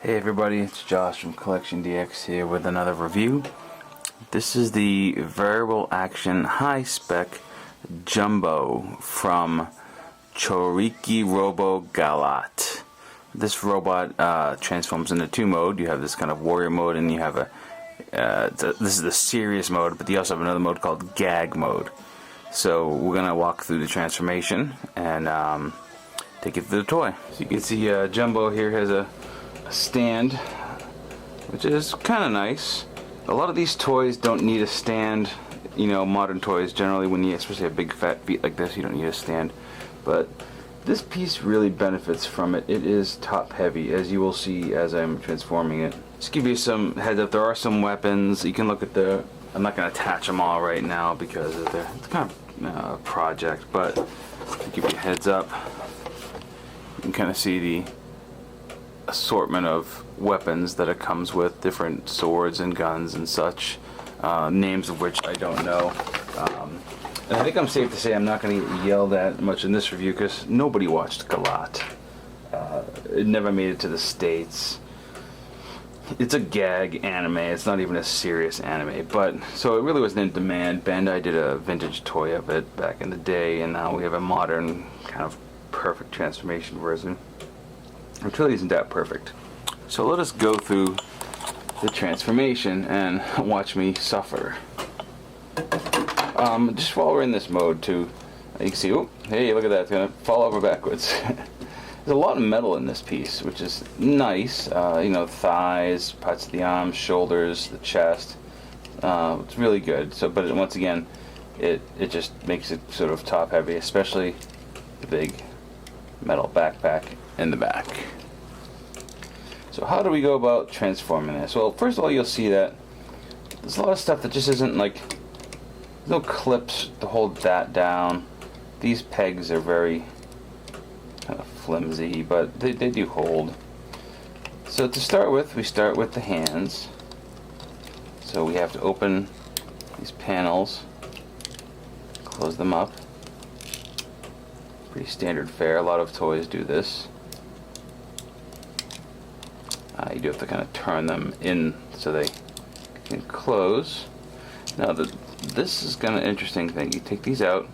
Hey everybody, it's Josh from CollectionDX here with another review. This is the variable action Hi-Spec Jumbo from Choriki Robo Galatt. This robot transforms into two mode. You have this kind of warrior mode, and you have this is the serious mode, but you also have another mode called gag mode. So we're gonna walk through the transformation and take you through the toy. So you can see Jumbo here has a stand, which is kind of nice. A lot of these toys don't need a stand. You know, modern toys generally, when you especially have big fat feet like this, you don't need a stand. But this piece really benefits from it. It is top heavy, as you will see as I'm transforming it. Just give you some heads up, there are some weapons. You can look at the, I'm not going to attach them all right now because it's kind of a project, but to give you a heads up, you can kind of see the assortment of weapons that it comes with, different swords and guns and such, names of which I don't know. And I think I'm safe to say I'm not going to get yelled at much in this review because nobody watched Galatt. It never made it to the States. It's a gag anime, it's not even a serious anime, but so it really wasn't in demand. Bandai did a vintage toy of it back in the day, and now we have a modern kind of perfect transformation version, which really isn't that perfect. So let us go through the transformation and watch me suffer. Just while we're in this mode too, you can see, oh, hey, look at that, it's gonna fall over backwards. There's a lot of metal in this piece, which is nice. You know, thighs, parts of the arms, shoulders, the chest. It's really good. So, but once again, it just makes it sort of top heavy, especially the big metal backpack in the back. So how do we go about transforming this? Well, first of all, you'll see that there's a lot of stuff that just isn't like, there's no clips to hold that down. These pegs are very kind of flimsy, but they do hold. So to start with, we start with the hands. So we have to open these panels, close them up. Pretty standard fare. A lot of toys do this. You do have to kind of turn them in so they can close. Now this is kind of an interesting thing. You take these out,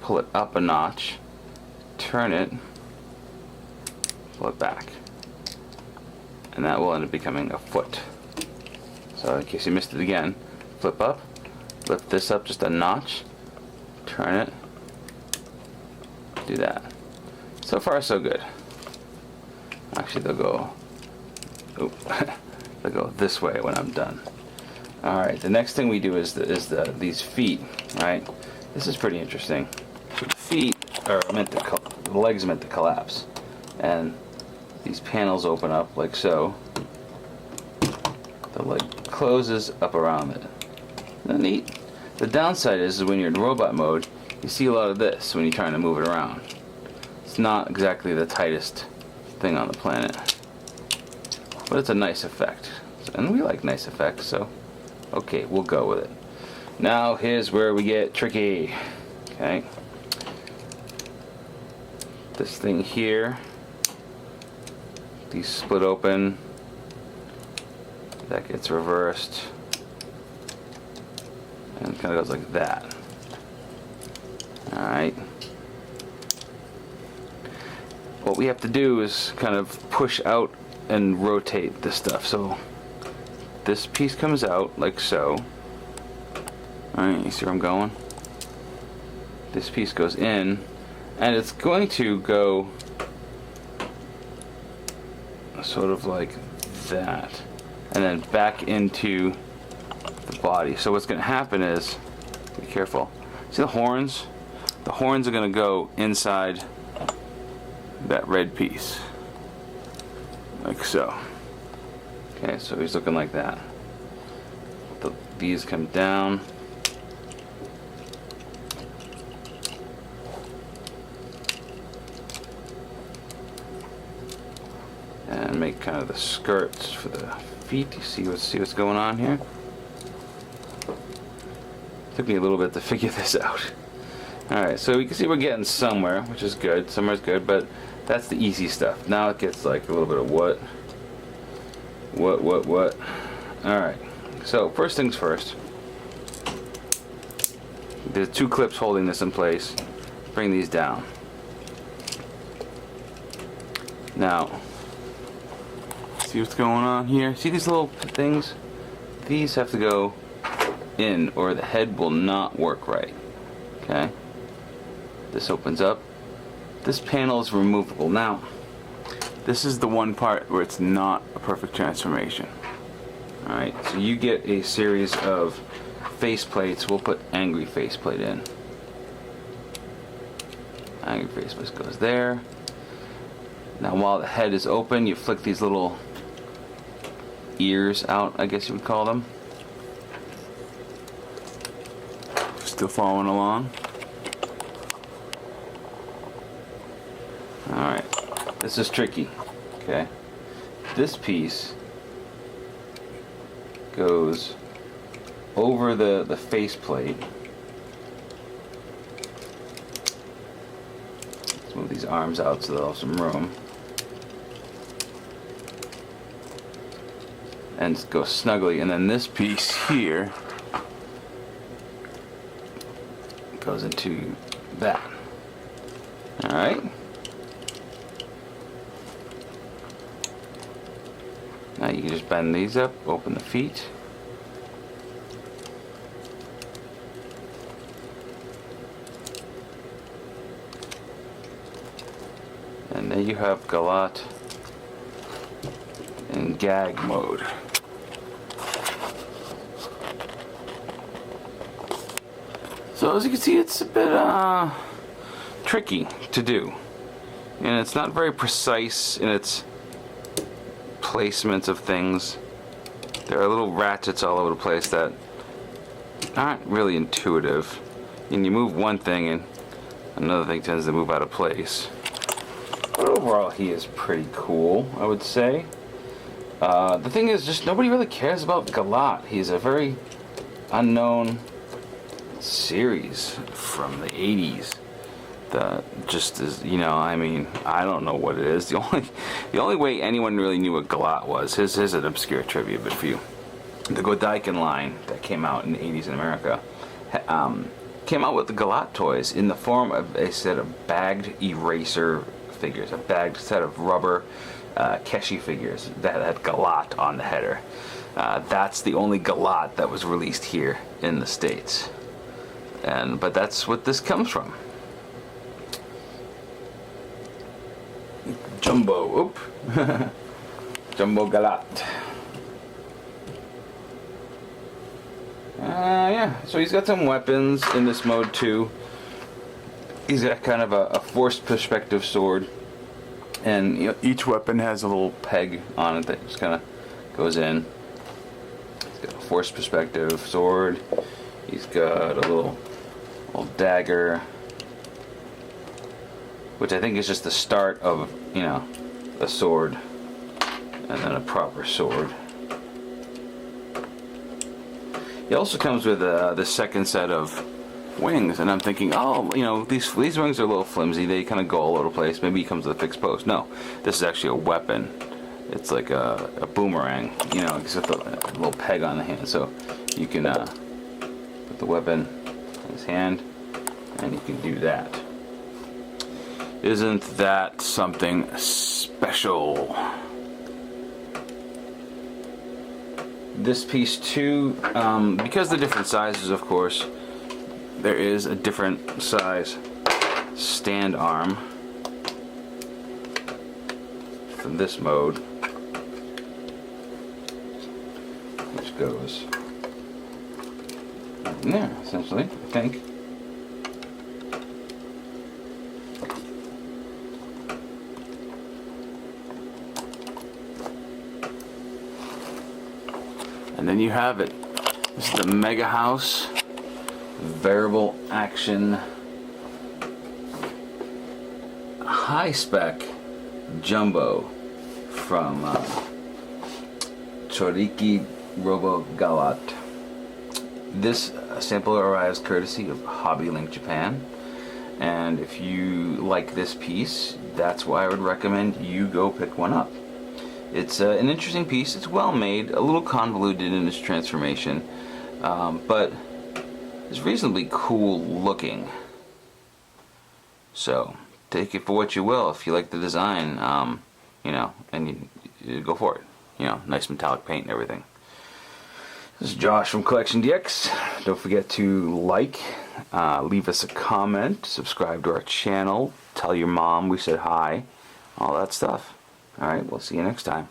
pull it up a notch, turn it, pull it back, and that will end up becoming a foot. So in case you missed it again, flip up, lift this up just a notch, turn it, do that. So far so good. Actually they'll go this way when I'm done. Alright, the next thing we do is these feet, right? This is pretty interesting. So the feet are meant to, the legs are meant to collapse, and these panels open up like so. The leg closes up around it. Isn't that neat? The downside is when you're in robot mode, you see a lot of this when you're trying to move it around. It's not exactly the tightest thing on the planet, but it's a nice effect, and we like nice effects, so okay, we'll go with it. Now here's where we get tricky. Okay, this thing here, these split open, that gets reversed and kind of goes like that. Alright, what we have to do is kind of push out and rotate this stuff. So this piece comes out like so. Alright, you see where I'm going? This piece goes in, and it's going to go sort of like that, and then back into the body. So what's going to happen is, be careful, see the horns? The horns are going to go inside that red piece, like so. Okay, so he's looking like that. These come down. And make kind of the skirts for the feet. You see what's going on here? Took me a little bit to figure this out. Alright, so you can see we're getting somewhere, which is good. Somewhere's good, but that's the easy stuff. Now it gets like a little bit of what? What? Alright, so first things first. There's two clips holding this in place. Bring these down. Now, see what's going on here? See these little things? These have to go in or the head will not work right. Okay? This opens up. This panel is removable. Now, this is the one part where it's not a perfect transformation. Alright, so you get a series of face plates. We'll put angry faceplate in. Angry faceplate goes there. Now while the head is open, you flick these little ears out, I guess you would call them. Still following along? Alright, this is tricky, okay? This piece goes over the faceplate. Let's move these arms out so they'll have some room. And go snugly, and then this piece here goes into that. Alright? Now you can just bend these up, open the feet. And there you have Galatt in gag mode. So as you can see, it's a bit tricky to do, and it's not very precise in its placements of things. There are little ratchets all over the place that aren't really intuitive, and you move one thing and another thing tends to move out of place. But overall, he is pretty cool, I would say. The thing is, just nobody really cares about Galatt. He's a very unknown series from the 80s that just is, you know, I mean, I don't know what it is. The only way anyone really knew what Galatt was, here's an obscure trivia bit for you. The Godaiken line that came out in the 80s in America came out with the Galatt toys in the form of a set of bagged eraser figures, a bagged set of rubber Keshi figures that had Galatt on the header. That's the only Galatt that was released here in the States. But that's what this comes from. Jumbo, oop. Jumbo Galatt. Yeah, so he's got some weapons in this mode too. He's got kind of a forced perspective sword, and you know, each weapon has a little peg on it that just kind of goes in. He's got a forced perspective sword. He's got a little dagger, which I think is just the start of, you know, a sword, and then a proper sword. He also comes with the second set of wings, and I'm thinking, oh, you know, these wings are a little flimsy. They kind of go all over the place. Maybe he comes with a fixed post. No, this is actually a weapon. It's like a boomerang, you know, except a little peg on the hand, so you can put the weapon in his hand, and you can do that. Isn't that something special? This piece too, because the different sizes, of course, there is a different size stand arm for this mode, which goes in there, essentially, I think. And then you have it. This is the Megahouse variable action Hi-Spec Jumbo from Choriki Robo Galatt. This sample arrives courtesy of Hobby Link Japan, and if you like this piece, that's why I would recommend you go pick one up. It's an interesting piece. It's well made, a little convoluted in its transformation, but it's reasonably cool looking. So take it for what you will. If you like the design, you know, and you go for it. You know, nice metallic paint and everything. This is Josh from CollectionDX. Don't forget to like, leave us a comment, subscribe to our channel, tell your mom we said hi, all that stuff. Alright, we'll see you next time.